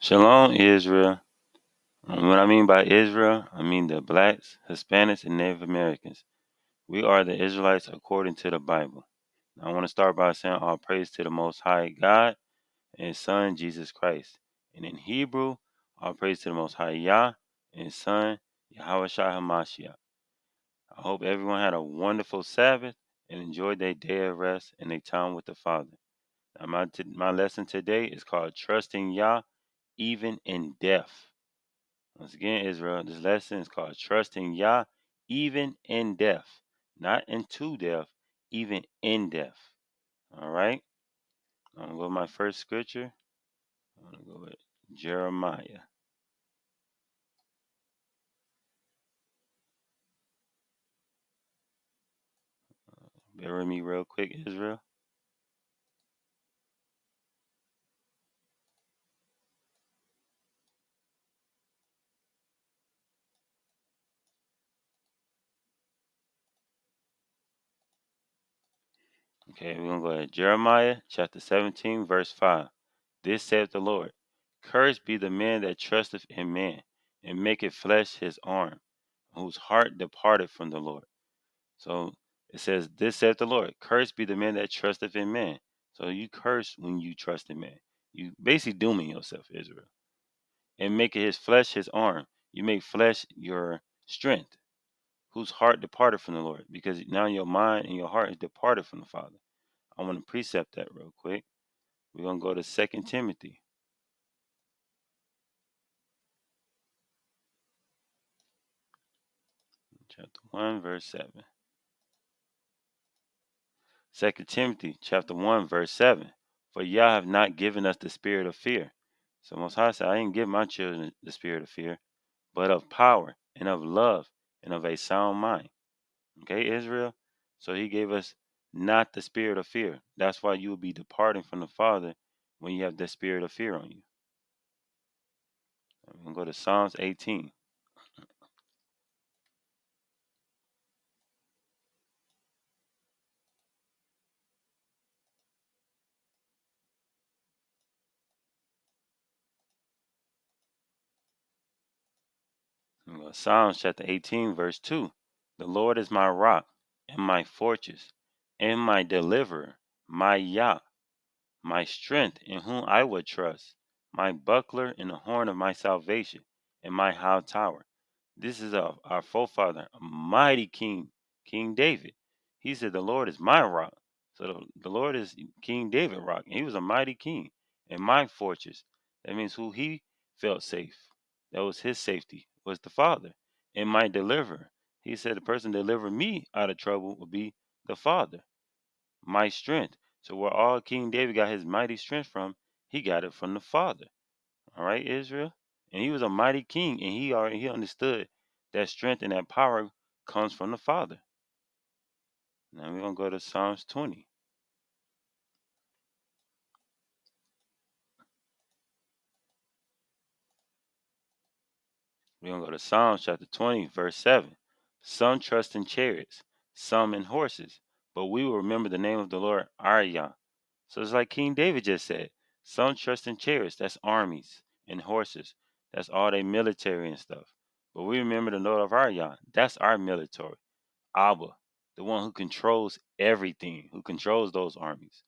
Shalom, Israel. What I mean by Israel, I mean the blacks, Hispanics, and Native Americans. We are the Israelites according to the Bible. Now, I want to start by saying all praise to the Most High God and His Son, Jesus Christ. And in Hebrew, all praise to the Most High Yah and His Son, Yahweh Shai HaMashiach. I hope everyone had a wonderful Sabbath and enjoyed their day of rest and their time with the Father. Now, my lesson today is called Trusting Yah Even in Death. Once again, Israel, this lesson is called Trusting Yah Even in Death. Not into death, even in death. All right? I'm going to go with my first scripture. I'm going to go with Jeremiah. Bear with me real quick, Israel. Okay, we're going to go ahead. Jeremiah chapter 17, verse 5. This saith the Lord, Cursed be the man that trusteth in man, and maketh flesh his arm, whose heart departed from the Lord. So it says, This saith the Lord, Cursed be the man that trusteth in man. So you curse when you trust in man. You basically dooming yourself, Israel. And making his flesh his arm. You make flesh your strength, whose heart departed from the Lord. Because now your mind and your heart is departed from the Father. I want to precept that real quick. We're going to go to 2 Timothy, chapter 1, verse 7. 2 Timothy chapter 1, verse 7. For Yah have not given us the spirit of fear. So Most High said, I didn't give my children the spirit of fear, but of power and of love and of a sound mind. Okay, Israel? So he gave us not the spirit of fear. That's why you will be departing from the Father when you have the spirit of fear on you. I'm going to go to Psalms 18. Psalms chapter 18, verse 2. The Lord is my rock and my fortress and my deliverer, my Yah, my strength in whom I would trust, my buckler and the horn of my salvation, and my high tower. This is our forefather, a mighty king, King David. He said, The Lord is my rock. So the Lord is King David rock. And he was a mighty king and my fortress. That means who he felt safe. That was his safety, was the Father. And my deliverer. He said, The person deliver me out of trouble will be the Father. My strength. So where all King David got his mighty strength from, he got it from the Father. All right, Israel? And he was a mighty king, and he understood that strength and that power comes from the Father. Now we're gonna go to Psalms 20. We're gonna go to Psalms chapter 20, verse 7. Some trust in chariots, some in horses, but we will remember the name of the Lord our Yah. So it's like King David just said. Some trust in chariots, that's armies, and horses. That's all they military and stuff. But we remember the Lord of our Yah. That's our military. Abba, the one who controls everything, who controls those armies.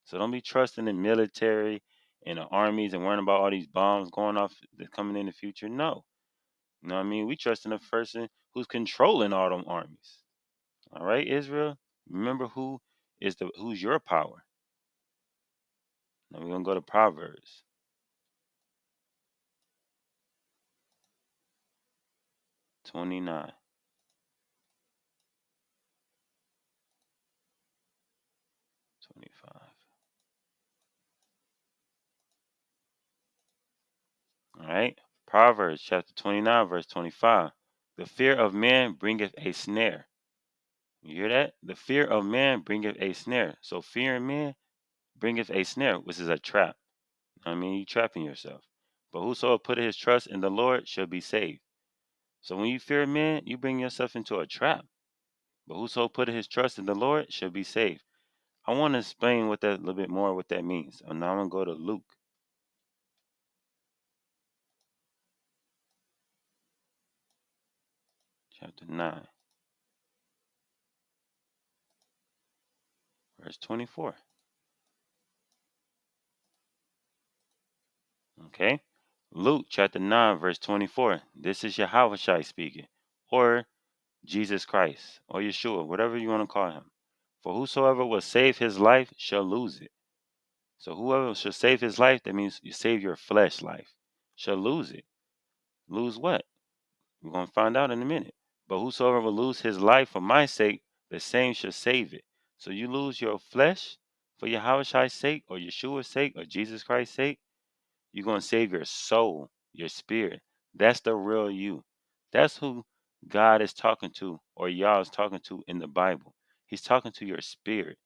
So don't be trusting the military and the armies and worrying about all these bombs going off that's coming in the future. No. You know what I mean? We trust in the person who's controlling all them armies. All right, Israel? Remember who's your power. Now we're gonna go to Proverbs 29. 25. All right. Proverbs chapter 29, verse 25. The fear of man bringeth a snare. You hear that? The fear of man bringeth a snare. So fearing man bringeth a snare, which is a trap. I mean, you trapping yourself. But whosoever putteth his trust in the Lord shall be saved. So when you fear man, you bring yourself into a trap. But whoso putteth his trust in the Lord shall be saved. I want to explain what that a little bit more what that means. And now I'm gonna go to Luke. chapter 9, verse 24. Okay? Luke chapter 9, verse 24. This is Yahushua speaking, or Jesus Christ, or Yeshua, whatever you want to call him. For whosoever will save his life shall lose it. So whoever shall save his life, that means you save your flesh life, shall lose it. Lose what? We're going to find out in a minute. But whosoever will lose his life for my sake, the same shall save it. So you lose your flesh for Yahushua's sake, or Yeshua's sake, or Jesus Christ's sake, you're going to save your soul, your spirit. That's the real you. That's who God is talking to, or Yah is talking to in the Bible. He's talking to your spirit.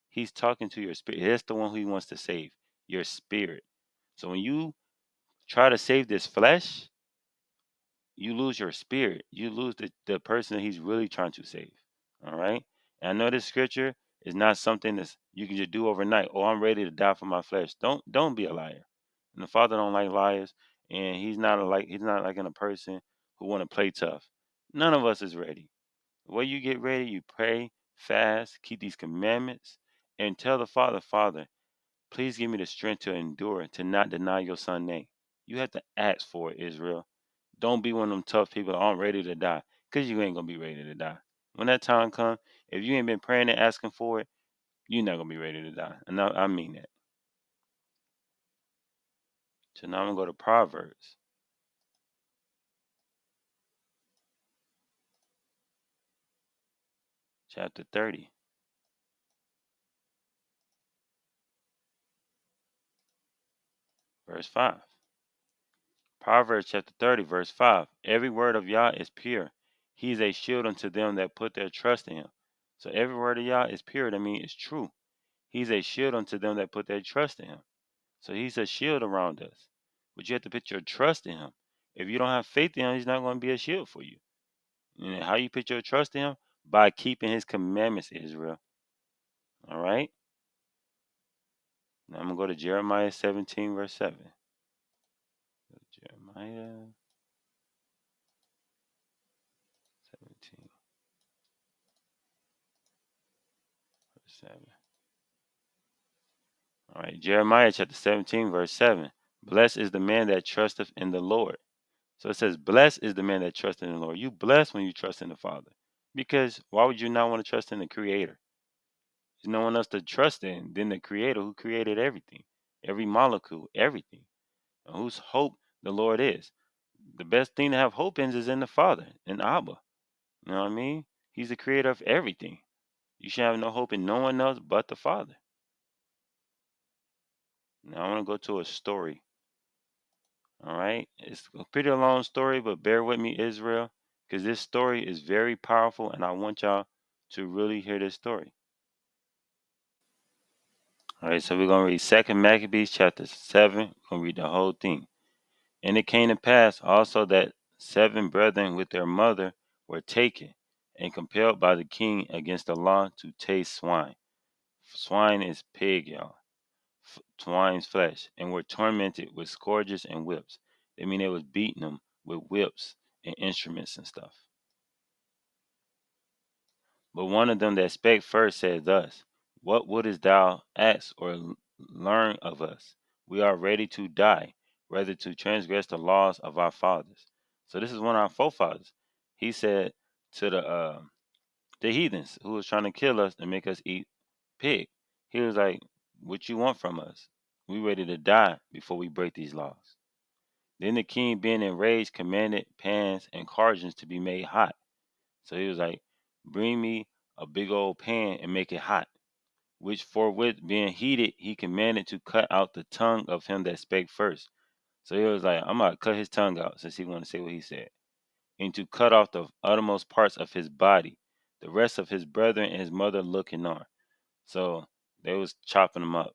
He's talking to your spirit. That's the one who he wants to save, your spirit. So when you try to save this flesh, you lose your spirit. You lose the person that he's really trying to save. All right. And I know this scripture is not something that you can just do overnight. Oh, I'm ready to die for my flesh. Don't be a liar. And the Father don't like liars, and he's not like in a person who want to play tough. None of us is ready. The way you get ready, you pray, fast, keep these commandments, and tell the Father, Father, please give me the strength to endure, to not deny your son name. You have to ask for it, Israel. Don't be one of them tough people that aren't ready to die, because you ain't gonna be ready to die. When that time comes, if you ain't been praying and asking for it, you're not gonna be ready to die. And I mean that. So now I'm gonna go to Proverbs, chapter 30, verse 5. Proverbs chapter 30, verse 5. Every word of Yah is pure. He is a shield unto them that put their trust in him. So every word of Yah is pure. That means it's true. He's a shield unto them that put their trust in him. So he's a shield around us. But you have to put your trust in him. If you don't have faith in him, he's not going to be a shield for you. And how you put your trust in him? By keeping his commandments, Israel. All right? Now I'm going to go to Jeremiah 17, verse 7. Jeremiah 17, verse 7. All right, Jeremiah chapter 17, verse 7. Blessed is the man that trusteth in the Lord. So it says, blessed is the man that trusteth in the Lord. You blessed when you trust in the Father. Because why would you not want to trust in the Creator? There's no one else to trust in than the Creator who created everything, every molecule, everything, and whose hope the Lord is. The best thing to have hope in is in the Father, in Abba. You know what I mean? He's the creator of everything. You should have no hope in no one else but the Father. Now I want to go to a story. All right? It's a pretty long story, but bear with me, Israel, because this story is very powerful, and I want y'all to really hear this story. All right, so we're going to read 2nd Maccabees chapter 7. We're going to read the whole thing. And it came to pass also that 7 brethren with their mother were taken and compelled by the king against the law to taste swine. Swine is pig, y'all. Swine's flesh, and were tormented with scourges and whips. I mean, they was beating them with whips and instruments and stuff. But one of them that spake first said thus, what wouldest thou ask or learn of us? We are ready to die, rather to transgress the laws of our fathers. So this is one of our forefathers. He said to the heathens who was trying to kill us and make us eat pig. He was like, what you want from us? We ready to die before we break these laws. Then the king, being enraged, commanded pans and cauldrons to be made hot. So he was like, bring me a big old pan and make it hot. Which forthwith being heated, he commanded to cut out the tongue of him that spake first. So he was like, I'm gonna cut his tongue out, since he wanted to say what he said. And to cut off the uttermost parts of his body, the rest of his brethren and his mother looking on. So they was chopping him up.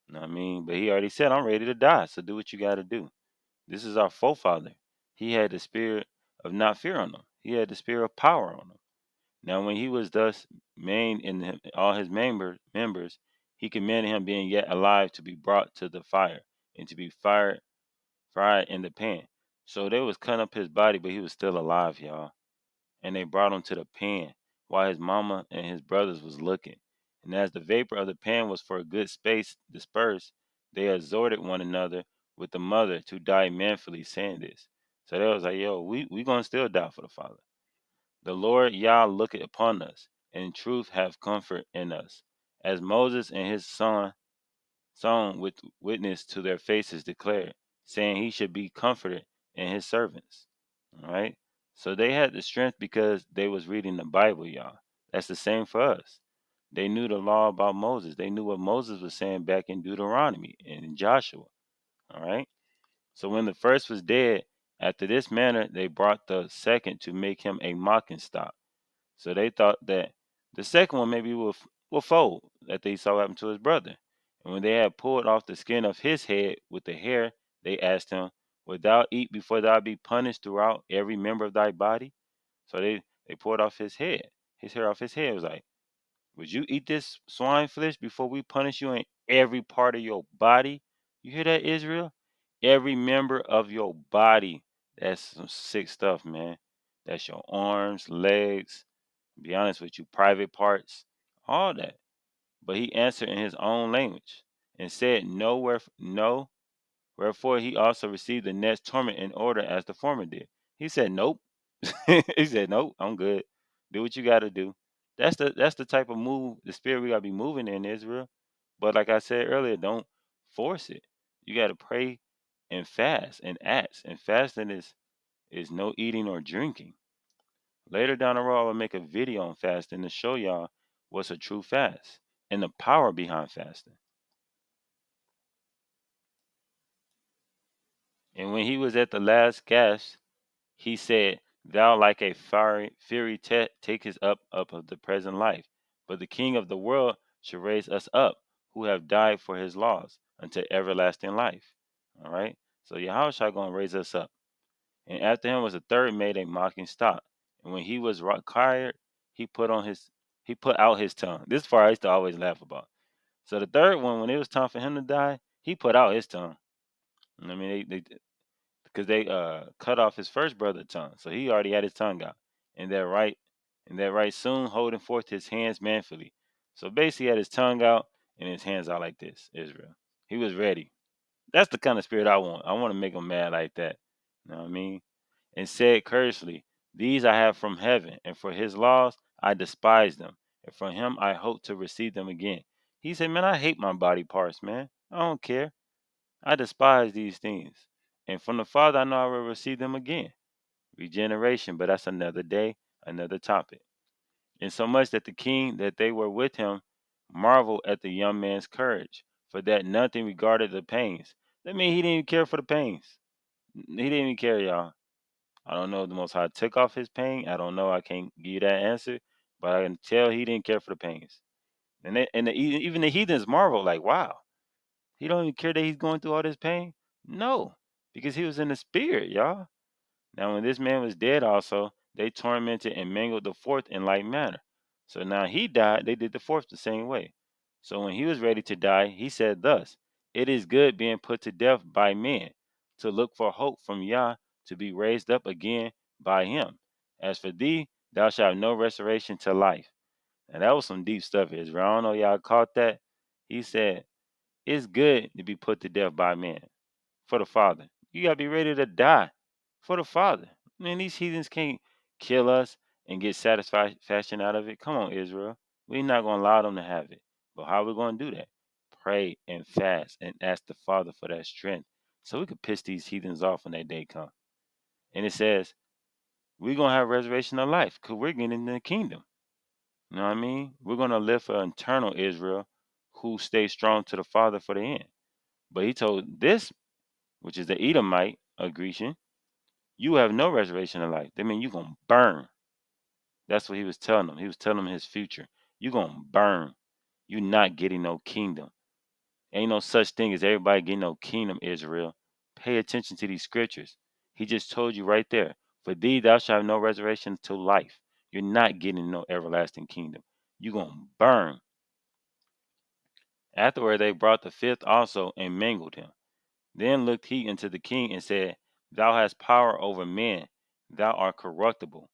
You know what I mean? But he already said, I'm ready to die, so do what you gotta do. This is our forefather. He had the spirit of not fear on him. He had the spirit of power on him. Now, when he was thus maimed in all his members, he commanded him, being yet alive, to be brought to the fire and to be fried in the pan. So they was cutting up his body, but he was still alive, y'all. and they brought him to the pen, while his mamma and his brothers was looking. And as the vapor of the pan was for a good space dispersed, they exhorted one another with the mother to die manfully, saying this. So they was like, yo, we gonna still die for the Father. The Lord Yah looketh upon us, and in truth have comfort in us. As Moses and his son with witness to their faces declared, saying he should be comforted in his servants. All right. So they had the strength because they was reading the Bible, y'all. That's the same for us. They knew the law about Moses. They knew what Moses was saying back in Deuteronomy and in Joshua. All right. So when the first was dead, after this manner they brought the second to make him a mocking stock. So they thought that the second one maybe will fold that they saw happen to his brother. And when they had pulled off the skin of his head with the hair, they asked him, "Wilt thou eat before thou be punished throughout every member of thy body?" So they pulled off his hair off his head. It was like, "Would you eat this swine flesh before we punish you in every part of your body?" You hear that, Israel? Every member of your body. That's some sick stuff, man. That's your arms, legs, be honest with you, private parts, all that. But he answered in his own language and said, no, wherefore he also received the next torment in order as the former did. He said, nope. He said, nope, I'm good. Do what you got to do. That's the type of move, the spirit we got to be moving in Israel. But like I said earlier, don't force it. You got to pray and fast and ask. And fasting is no eating or drinking. Later down the road, I will make a video on fasting to show y'all what's a true fast and the power behind fasting. And when he was at the last gasp, he said, "Thou like a fury takest up of the present life, but the King of the world shall raise us up, who have died for his laws, unto everlasting life." All right. So Yahushua gonna raise us up. And after him was a third made a mocking stock. And when he was tired, he put on his he put out his tongue. This part I used to always laugh about. So the third one, when it was time for him to die, he put out his tongue. I mean, they because they cut off his first brother's tongue, so he already had his tongue out. And that right soon holding forth his hands manfully. So basically, he had his tongue out and his hands out like this. Israel, he was ready. That's the kind of spirit I want. I want to make him mad like that. You know what I mean? And said courteously, "These I have from heaven, and for his laws I despise them, and from him I hope to receive them again." He said, "Man, I hate my body parts, man. I don't care. I despise these things. And from the Father I know I will receive them again." Regeneration, but that's another day, another topic. And so much that the king that they were with him marveled at the young man's courage, for that nothing regarded the pains. That means he didn't even care for the pains. He didn't even care, y'all. I don't know if the Most High took off his pain. I don't know. I can't give you that answer, but I can tell he didn't care for the pains. Even the heathens marvel, like, wow, he don't even care that he's going through all this pain. No, because he was in the spirit, y'all. Now, when this man was dead, also they tormented and mangled the fourth in like manner. So now he died. They did the fourth the same way. So when he was ready to die, he said thus, "It is good being put to death by men, to look for hope from Yah, to be raised up again by him. As for thee, thou shalt have no restoration to life." And that was some deep stuff, Israel. I don't know y'all caught that. He said, "It's good to be put to death by men for the Father. You gotta be ready to die for the Father." Man, these heathens can't kill us and get satisfaction out of it. Come on, Israel. We're not gonna allow them to have it. But how we gonna do that? Pray and fast and ask the Father for that strength, so we could piss these heathens off when that day comes. And it says we're gonna have resurrection of life because we're getting in the kingdom. You know what I mean? We're gonna live for eternal Israel who stays strong to the Father for the end. But he told this, which is the Edomite, a Grecian, "You have no reservation of life." That means you're going to burn. That's what he was telling them. He was telling them his future. You're going to burn. You're not getting no kingdom. Ain't no such thing as everybody getting no kingdom, Israel. Pay attention to these scriptures. He just told you right there. For thee, thou shalt have no reservation to life. You're not getting no everlasting kingdom. You're going to burn. Afterward, they brought the fifth also and mangled him. Then looked he into the king and said, "Thou hast power over men. Thou art corruptible.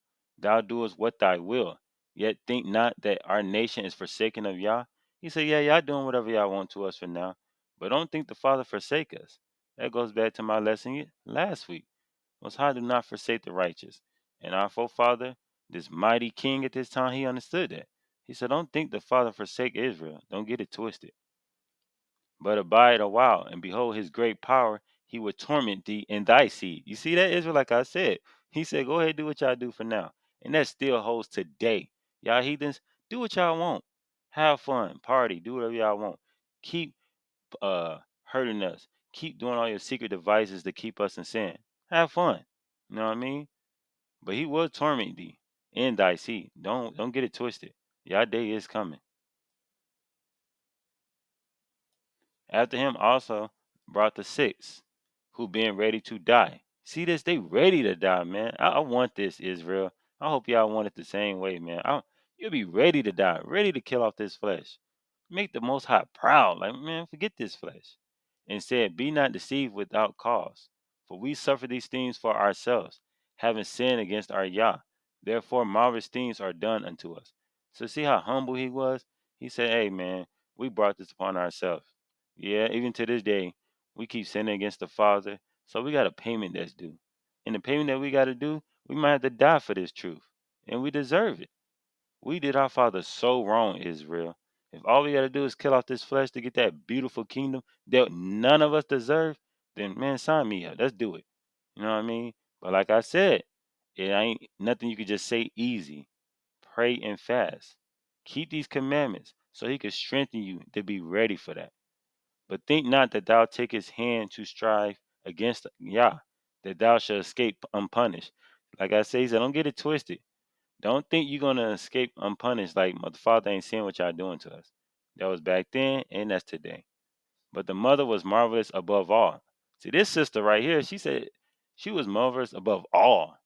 thou doest what thy will. Yet think not that our nation is forsaken of Yah. He said, yeah, y'all doing whatever y'all want to us for now. But don't think the Father forsake us. That goes back to my lesson last week. Most High do not forsake the righteous. And our forefather, this mighty king at this time, he understood that. He said, don't think the Father forsake Israel. Don't get it twisted. But abide a while, and behold his great power, he will torment thee and thy seed. You see that, Israel? Like I said, he said, go ahead, do what y'all do for now. And that still holds today. Y'all heathens, do what y'all want. Have fun, party, do whatever y'all want. Keep hurting us. Keep doing all your secret devices to keep us in sin. Have fun. You know what I mean? But he will torment thee and thy seed. Don't get it twisted. Your day is coming. After him also brought the six, who being ready to die. See this? They ready to die, man. I want this, Israel. I hope y'all want it the same way, man. You'll be ready to die, ready to kill off this flesh. Make the Most High proud. Like, man, forget this flesh. And said, be not deceived without cause. For we suffer these things for ourselves, having sinned against our Yah. Therefore, marvelous things are done unto us. So see how humble he was? He said, hey, man, we brought this upon ourselves. Yeah, even to this day, we keep sinning against the Father. So we got a payment that's due. And the payment that we got to do, we might have to die for this truth. And we deserve it. We did our Father so wrong, Israel. If all we got to do is kill off this flesh to get that beautiful kingdom that none of us deserve, then man, sign me up. Let's do it. You know what I mean? But like I said, it ain't nothing you could just say easy. Pray and fast. Keep these commandments so he can strengthen you to be ready for that. But think not that thou takest hand to strive against Yah, that thou shalt escape unpunished. Like I say, he said, don't get it twisted. Don't think you're gonna escape unpunished like the father ain't seeing what y'all doing to us. That was back then and that's today. But the mother was marvelous above all. See, this sister right here, she said she was marvelous above all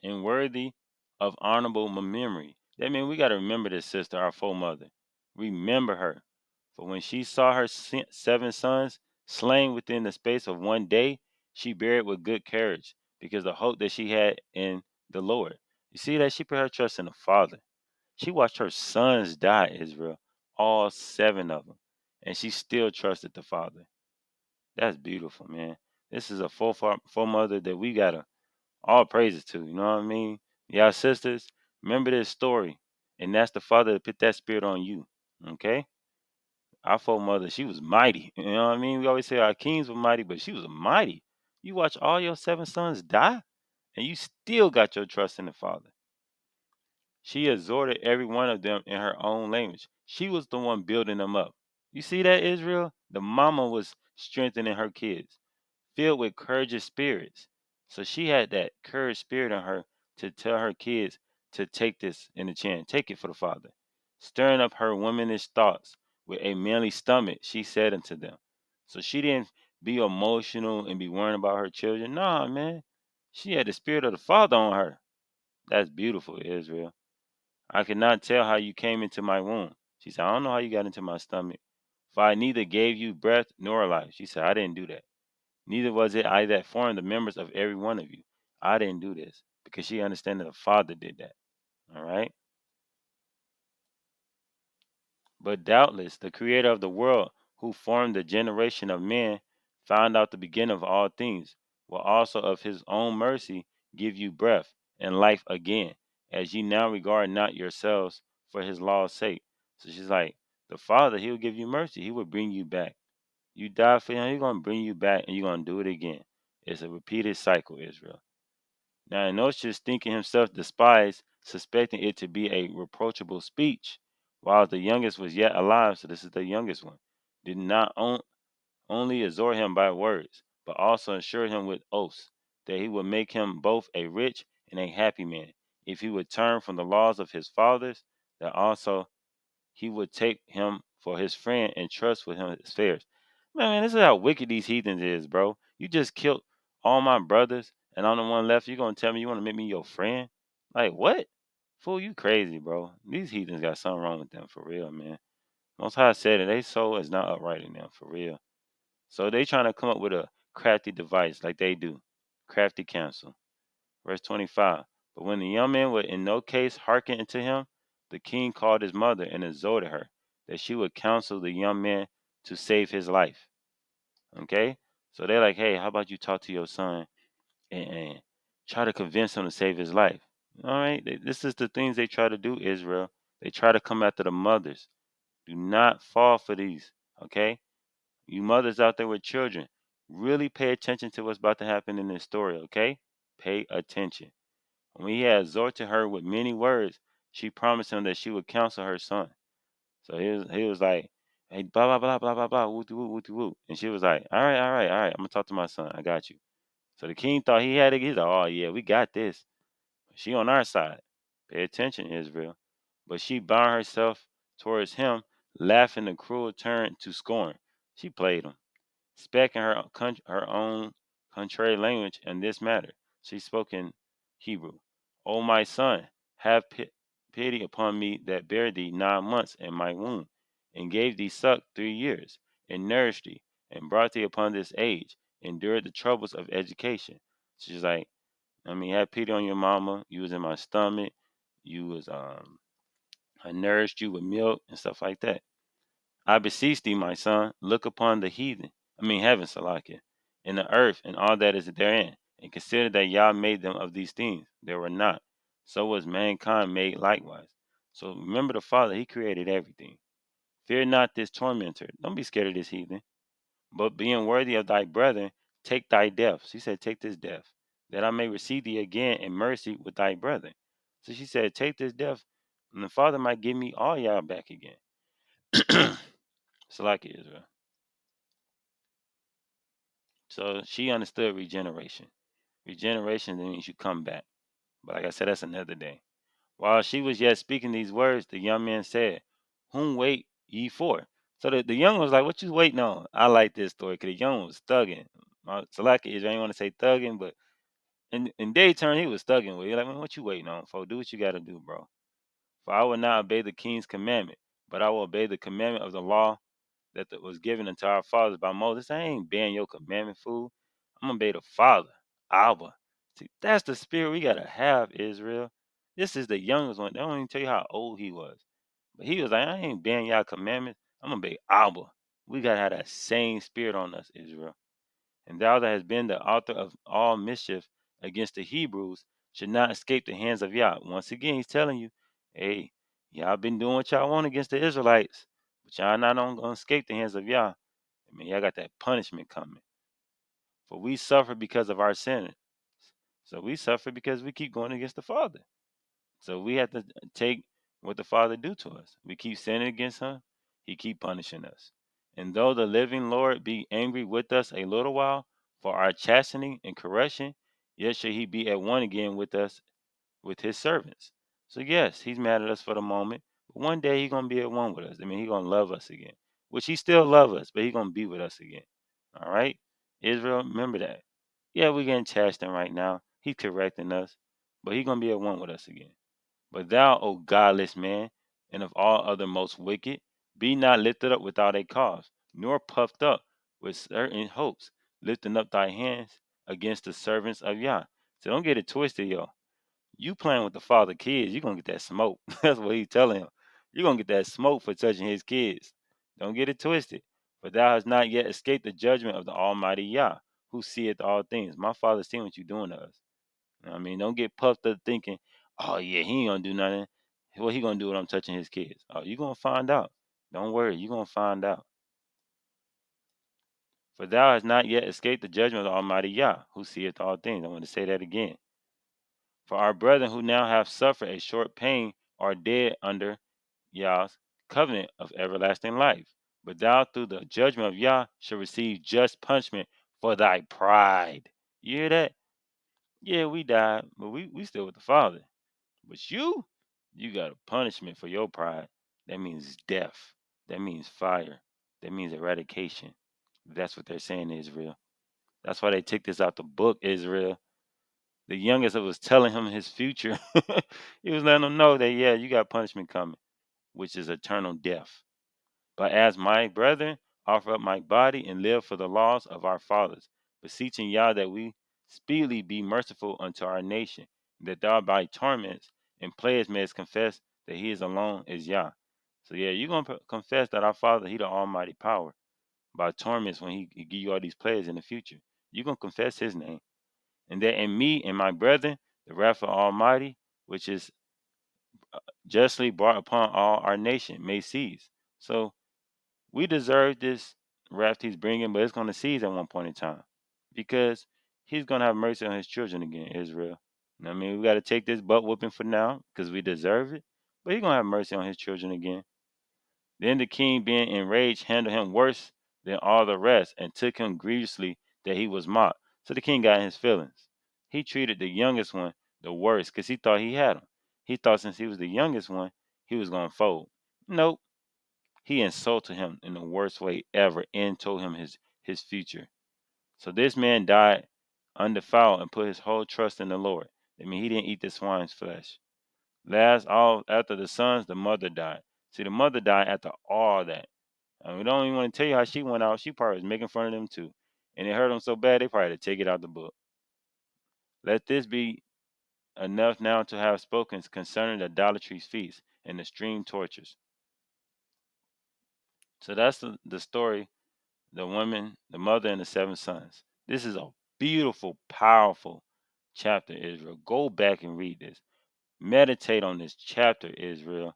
and worthy of honorable memory. That means we got to remember this sister, our foemother. Remember her. For when she saw her seven sons slain within the space of one day, she bare it with good courage, because the hope that she had in the Lord. You see that? She put her trust in the Father. She watched her sons die, Israel, all seven of them, and she still trusted the Father. That's beautiful, man. This is a foemother that we got to all praises to. You know what I mean? Y'all sisters, remember this story. And that's the Father that put that spirit on you. Okay? Our foemother, she was mighty. You know what I mean? We always say our kings were mighty, but she was mighty. You watch all your seven sons die, and you still got your trust in the Father. She exhorted every one of them in her own language. She was the one building them up. You see that, Israel? The mama was strengthening her kids, filled with courageous spirits. So she had that courage spirit in her to tell her kids to take this in the chin, take it for the Father. Stirring up her womanish thoughts with a manly stomach, she said unto them. So she didn't be emotional and be worrying about her children. Nah, man. She had the spirit of the Father on her. That's beautiful, Israel. I could not tell how you came into my womb. She said, I don't know how you got into my stomach. For I neither gave you breath nor life. She said, I didn't do that. Neither was it I that formed the members of every one of you. I didn't do this because she understood that the Father did that. All right. But doubtless the Creator of the world, who formed the generation of men, found out the beginning of all things, will also of his own mercy give you breath and life again, as ye now regard not yourselves for his law's sake. So she's like, the Father, he'll give you mercy. He will bring you back. You die for him, he's going to bring you back and you're going to do it again. It's a repeated cycle, Israel. Now Enochius, thinking himself despised, suspecting it to be a reproachable speech, while the youngest was yet alive, so this is the youngest one, did not only exhort him by words, but also assured him with oaths that he would make him both a rich and a happy man, if he would turn from the laws of his fathers, that also he would take him for his friend and trust with him his affairs. Man, this is how wicked these heathens is, bro. You just killed all my brothers, and I'm the one left. You gonna tell me you want to make me your friend? Like what? Fool, you crazy, bro. These heathens got something wrong with them for real, man. Most High said it. They soul is not upright in them for real. So they trying to come up with a crafty device like they do. Crafty counsel. Verse 25. But when the young man would in no case hearken unto him, the king called his mother and exhorted her that she would counsel the young man to save his life. Okay? So they're like, hey, how about you talk to your son and try to convince him to save his life? All right? This is the things they try to do, Israel. They try to come after the mothers. Do not fall for these. Okay? You mothers out there with children, really pay attention to what's about to happen in this story, okay? Pay attention. When he had exhorted her with many words, she promised him that she would counsel her son. So he was like, hey, blah blah blah blah blah blah, woo woo woo woo. And she was like, all right, all right, all right, I'm gonna talk to my son. I got you. So the king thought he had it. He's like, oh yeah, we got this. She on our side. Pay attention, Israel. But she bound herself towards him, laughing the cruel turn to scorn. She played him. Spake in her own contrary language in this matter. She spoke in Hebrew. O my son, have pity upon me that bare thee 9 months in my womb, and gave thee suck 3 years, and nourished thee, and brought thee upon this age, endured the troubles of education. She's like, have pity on your mama. You was in my stomach. You was I nourished you with milk and stuff like that. I beseech thee, my son, look upon the heaven, Salakia, and the earth and all that is therein, and consider that Yah made them of these things. There were not. So was mankind made likewise. So remember the Father, He created everything. Fear not this tormentor. Don't be scared of this heathen. But being worthy of thy brethren, take thy death. She said, take this death, that I may receive thee again in mercy with thy brethren. So she said, take this death, and the Father might give me all y'all back again. Salakia Israel. So she understood regeneration. Regeneration means you come back. But like I said, that's another day. While she was yet speaking these words, the young man said, whom wait ye for? So the young one was like, what you waiting on? I like this story because the young one was thugging. Salaki is, I ain't want to say thugging, but in day turn, he was thugging with you. Like, man, what you waiting on, folks? Do what you got to do, bro. For I will not obey the king's commandment, but I will obey the commandment of the law that was given unto our fathers by Moses. I ain't bearing your commandment, fool. I'm gonna obey the Father, Abba. See, that's the spirit we gotta have, Israel. This is the youngest one. They don't even tell you how old he was. But he was like, I ain't bearing y'all commandments. I'm gonna obey Abba. We gotta have that same spirit on us, Israel. And thou that has been the author of all mischief against the Hebrews should not escape the hands of Yah. Once again, he's telling you, hey, y'all been doing what y'all want against the Israelites, but y'all not gonna escape the hands of Yah. Y'all got that punishment coming. For we suffer because of our sin. So we suffer because we keep going against the Father. So we have to take what the Father do to us. We keep sinning against him, he keep punishing us. And though the living Lord be angry with us a little while for our chastening and correction, yet shall he be at one again with us with his servants. So yes, he's mad at us for the moment, but one day he's gonna be at one with us. He's gonna love us again. Which he still love us, but he's gonna be with us again. All right? Israel, remember that. Yeah, we're getting chastened right now. He's correcting us, but he's gonna be at one with us again. But thou, O godless man, and of all other most wicked, be not lifted up without a cause, nor puffed up with certain hopes, lifting up thy hands against the servants of Yah. So don't get it twisted, yo. You playing with the father kids, you're gonna get that smoke. That's what he's telling him. You're gonna get that smoke for touching his kids. Don't get it twisted. For thou hast not yet escaped the judgment of the Almighty Yah, who seeth all things. My father's seeing what you're doing to us. Don't get puffed up thinking, oh yeah, he ain't gonna do nothing. What he gonna do when I'm touching his kids? Oh, you gonna find out. Don't worry, you gonna find out. For thou hast not yet escaped the judgment of the Almighty Yah, who seeth all things. I want to say that again. For our brethren who now have suffered a short pain are dead under Yah's covenant of everlasting life. But thou through the judgment of Yah shall receive just punishment for thy pride. You hear that? Yeah, we died, but we still with the Father. But you got a punishment for your pride. That means death. That means fire. That means eradication. That's what they're saying, Israel. That's why they took this out the book, Israel. The youngest was telling him his future. He was letting him know that, yeah, you got punishment coming, which is eternal death. But as my brethren, offer up my body and live for the laws of our fathers, beseeching Yah that we speedily be merciful unto our nation that thou by torments and plagues mayest confess that he is alone is Yah. So yeah, you're gonna confess that our Father, He the Almighty Power, by torments when He give you all these plagues in the future. You're gonna confess His name, and that in me and my brethren, the wrath of Almighty, which is justly brought upon all our nation, may cease. So we deserve this wrath He's bringing, but it's gonna cease at one point in time, because He's gonna have mercy on His children again, Israel. I mean, we got to take this butt whooping for now because we deserve it. But He's gonna have mercy on His children again. Then the king, being enraged, handled him worse than all the rest, and took him grievously that he was mocked. So the king got in his feelings. He treated the youngest one the worst because he thought he had him. He thought since he was the youngest one, he was gonna fold. Nope. He insulted him in the worst way ever and told him his future. So this man died undefiled and put his whole trust in the Lord. I mean, he didn't eat the swine's flesh. Last, all after the sons, the mother died. See, the mother died after all that. And we don't even want to tell you how she went out. She probably was making fun of them too. And it hurt them so bad they probably had to take it out the book. Let this be enough now to have spoken concerning the idolatry's feast and the stream tortures. So that's the story, the woman, the mother, and the seven sons. This is a beautiful, powerful chapter, Israel. Go back and read this. Meditate on this chapter, Israel,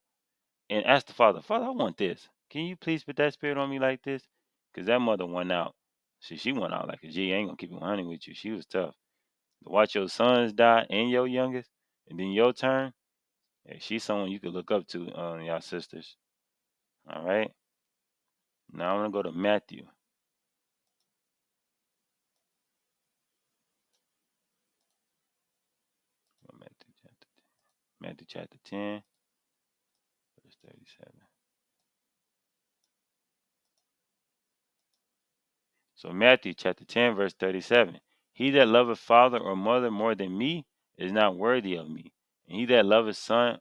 and ask the Father, Father, I want this. Can you please put that spirit on me like this? Because that mother went out. She went out like a G. I ain't gonna keep it 100 with you. She was tough. To watch your sons die and your youngest, and then your turn. Yeah, she's someone you could look up to, y'all sisters. All right. Now I'm gonna go to Matthew. Matthew chapter 10, verse 37. So Matthew chapter 10, verse 37. He that loveth father or mother more than me is not worthy of me. And he that loveth son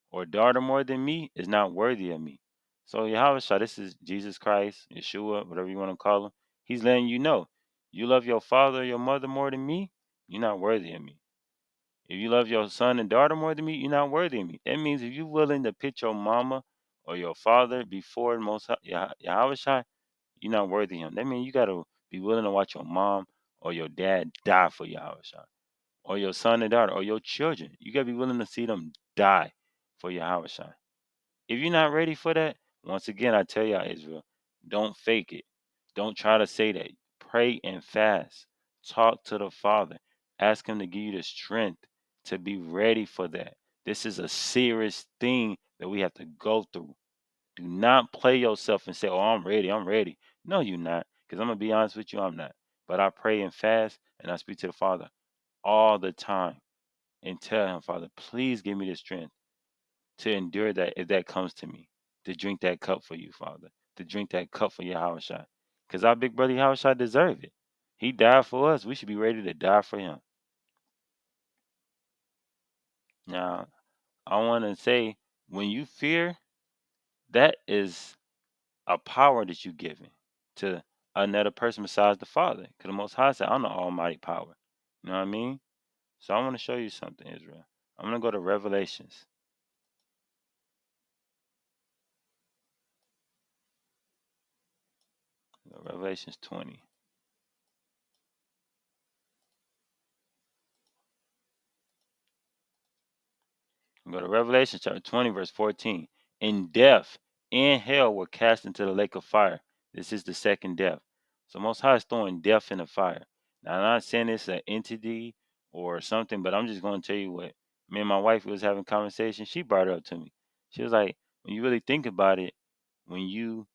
or daughter more than me is not worthy of me. So Yahweh, this is Jesus Christ, Yeshua, whatever you want to call him. He's letting you know, you love your father or your mother more than me, you're not worthy of me. If you love your son and daughter more than me, you're not worthy of me. That means if you're willing to put your mama or your father before most Yahweh, you're not worthy of him. That means you gotta be willing to watch your mom or your dad die for Yahweh, or your son and daughter, or your children. You gotta be willing to see them die for Yahweh. If you're not ready for that, once again, I tell y'all, Israel, don't fake it. Don't try to say that. Pray and fast. Talk to the Father. Ask Him to give you the strength to be ready for that. This is a serious thing that we have to go through. Do not play yourself and say, "Oh, I'm ready. I'm ready." No, you're not. Because I'm gonna be honest with you, I'm not. But I pray and fast, and I speak to the Father all the time and tell Him, Father, please give me the strength to endure that if that comes to me, to drink that cup for you, Father, to drink that cup for Yahweh Shai. Because our big brother Yahweh Shai deserve it. He died for us. We should be ready to die for him. Now, I want to say, when you fear, that is a power that you're giving to another person besides the Father. Because the Most High said, I'm the Almighty power. You know what I mean? So I want to show you something, Israel. I'm going to go to Revelations. Revelations 20. Go to Revelation chapter 20, verse 14. And death and hell were cast into the lake of fire. This is the second death. So Most High is throwing death in the fire. Now, I'm not saying it's an entity or something, but I'm just going to tell you what me and my wife was having conversation. She brought it up to me. She was like, when you really think about it, when you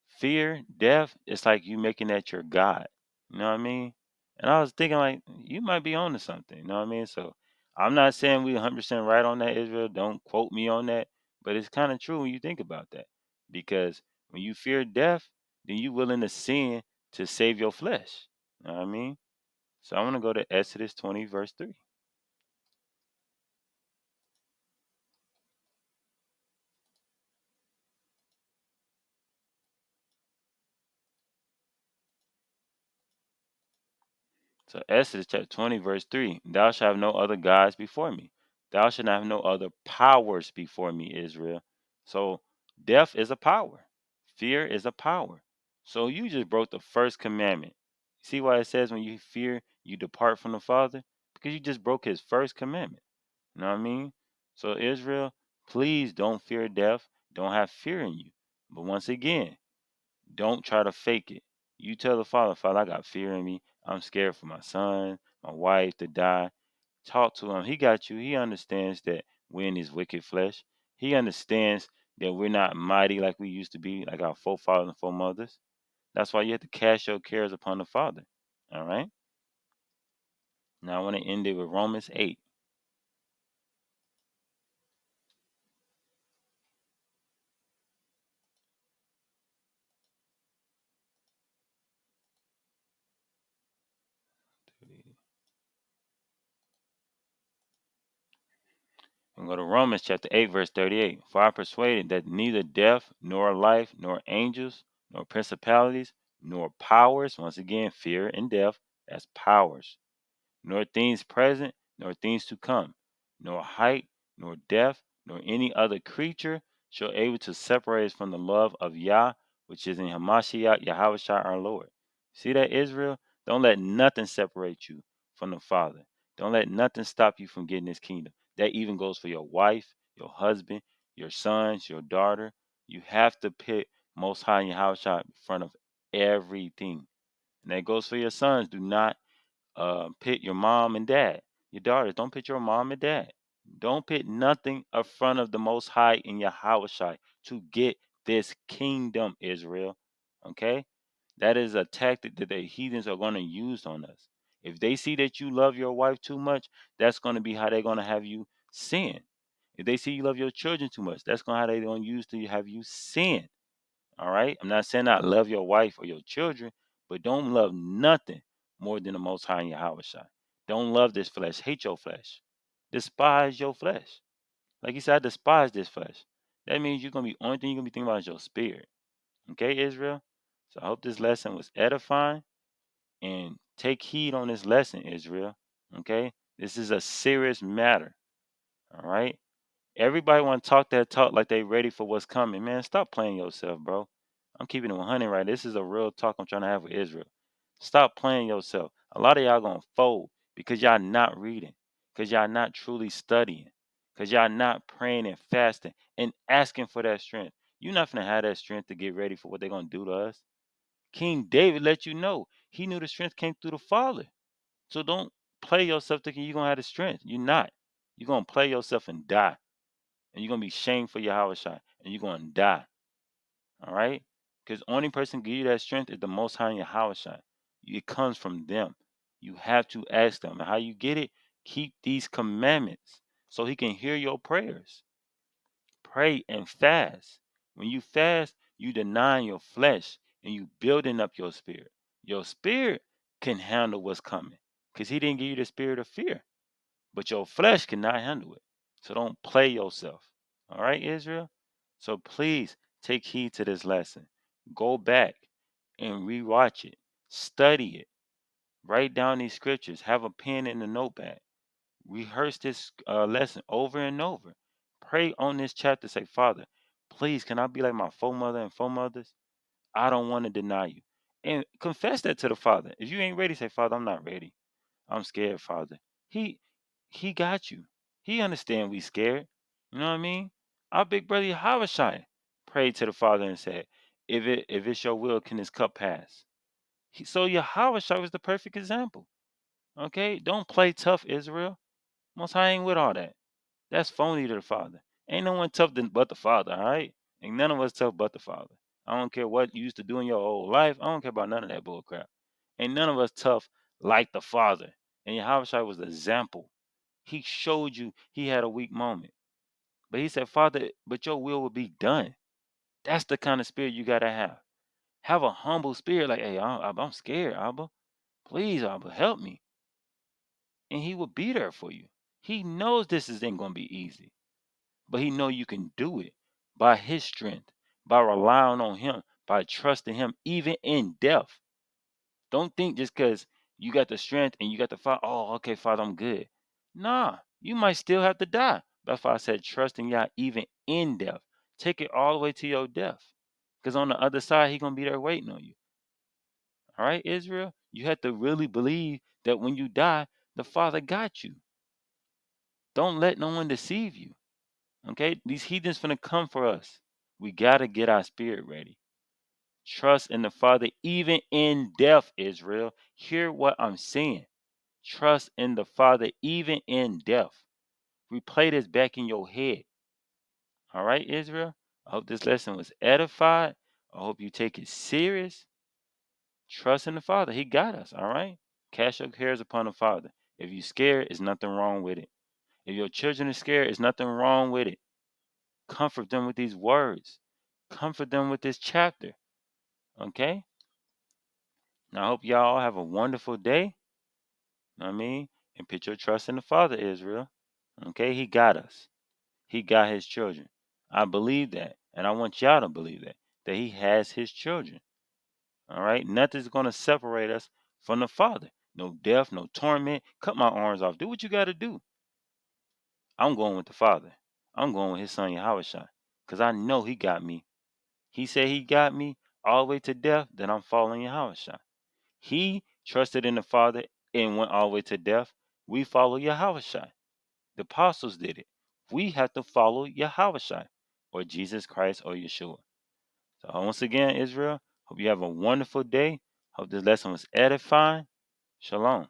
fear death, it's like you making that your God. You know what I mean? And I was thinking like you might be on to something. You know what I mean? So I'm not saying we 100% right on that, Israel. Don't quote me on that, but it's kind of true when you think about that, because when you fear death, then you willing to sin to save your flesh. You know what I mean? So I'm gonna go to Exodus 20 verse 3. So Exodus chapter 20, verse 3. Thou shalt have no other gods before me. Thou shalt have no other powers before me, Israel. So death is a power. Fear is a power. So you just broke the first commandment. See why it says when you fear, you depart from the Father? Because you just broke his first commandment. You know what I mean? So Israel, please don't fear death. Don't have fear in you. But once again, don't try to fake it. You tell the Father, Father, I got fear in me. I'm scared for my son, my wife to die. Talk to him. He got you. He understands that we're in his wicked flesh. He understands that we're not mighty like we used to be, like our forefathers and foremothers. That's why you have to cast your cares upon the Father. All right? Now I want to end it with Romans 8. And go to Romans chapter 8, verse 38. For I am persuaded that neither death, nor life, nor angels, nor principalities, nor powers, once again, fear and death, that's powers, nor things present, nor things to come, nor height, nor depth, nor any other creature shall able to separate us from the love of Yah, which is in Hamashiach Yahushua our Lord. See that, Israel? Don't let nothing separate you from the Father. Don't let nothing stop you from getting this kingdom. That even goes for your wife, your husband, your sons, your daughter. You have to put Most High Yahushua in front of everything. And that goes for your sons. Do not pit your mom and dad. Your daughters, don't pit your mom and dad. Don't pit nothing in front of the Most High in Yahushua to get this kingdom, Israel. Okay? That is a tactic that the heathens are going to use on us. If they see that you love your wife too much, that's going to be how they're going to have you sin. If they see you love your children too much, that's going to how they're going to use to have you sin. All right. I'm not saying not love your wife or your children, but don't love nothing more than the Most High in Yahweh Shai. Don't love this flesh. Hate your flesh. Despise your flesh. Like he said, I despise this flesh. That means you're gonna be only thing you're gonna be thinking about is your spirit. Okay, Israel. So I hope this lesson was edifying and take heed on this lesson, Israel. Okay, this is a serious matter. All right. Everybody want to talk that talk like they ready for what's coming. Man, stop playing yourself, bro. I'm keeping it 100 right. This is a real talk I'm trying to have with Israel. Stop playing yourself. A lot of y'all gonna fold because y'all not reading, because y'all not truly studying, because y'all not praying and fasting and asking for that strength. You're not gonna have that strength to get ready for what they're gonna do to us. King David let you know he knew the strength came through the Father. So don't play yourself thinking you're gonna have the strength. You're not. You're gonna play yourself and die, and you're gonna be shamed for your Hawashai, and you're gonna die. All right? Because only person give you that strength is the Most High in your Hawashai. It comes from them. You have to ask them. And how you get it? Keep these commandments so He can hear your prayers. Pray and fast. When you fast, you denying your flesh and you building up your spirit. Your spirit can handle what's coming because He didn't give you the spirit of fear, but your flesh cannot handle it. So don't play yourself. All right, Israel? So please take heed to this lesson. Go back and rewatch it. Study it. Write down these scriptures. Have a pen and a notepad. Rehearse this lesson over and over. Pray on this chapter. Say, Father, please, can I be like my foremother and foremothers? I don't want to deny you. And confess that to the Father. If you ain't ready, say, Father, I'm not ready. I'm scared, Father. He he got you. He understand we scared. You know what I mean? Our big brother Yahushua prayed to the Father and said, if it's your will, can this cup pass? So Yahushua was the perfect example. Okay? Don't play tough, Israel. Most High ain't with all that. That's phony to the Father. Ain't no one tough but the Father, all right? Ain't none of us tough but the Father. I don't care what you used to do in your whole life. I don't care about none of that bull crap. Ain't none of us tough like the Father. And Yahushua was the example. He showed you he had a weak moment. But he said, Father, but your will be done. That's the kind of spirit you got to have. Have a humble spirit like, hey, I'm scared, Abba. Please, Abba, help me. And he will be there for you. He knows this isn't going to be easy. But he know you can do it by his strength, by relying on him, by trusting him, even in death. Don't think just because you got the strength and you got the Father. Oh, okay, Father, I'm good. Nah, you might still have to die. That's why I said trust in Yah even in death. Take it all the way to your death. Because on the other side, He gonna be there waiting on you. All right, Israel? You have to really believe that when you die, the Father got you. Don't let no one deceive you. Okay? These heathens finna come for us. We gotta get our spirit ready. Trust in the Father even in death, Israel. Hear what I'm saying. Trust in the Father even in death. Replay this back in your head. All right, Israel? I hope this lesson was edified. I hope you take it serious. Trust in the Father. He got us. All right? Cast your cares upon the Father. If you're scared, there's nothing wrong with it. If your children are scared, there's nothing wrong with it. Comfort them with these words. Comfort them with this chapter. Okay? Now, I hope y'all have a wonderful day. Know what I mean? And put your trust in the Father, Israel. Okay? He got us. He got his children. I believe that. And I want y'all to believe that he has his children. All right? Nothing's going to separate us from the Father. No death, no torment. Cut my arms off. Do what you got to do. I'm going with the Father. I'm going with his son, Yahushua. Because I know he got me. He said he got me all the way to death, then I'm following Yahushua. He trusted in the Father and went all the way to death. We follow Yahushua. The apostles did it. We have to follow Yahushua or Jesus Christ or Yeshua. So once again, Israel, hope you have a wonderful day. Hope this lesson was edifying. Shalom.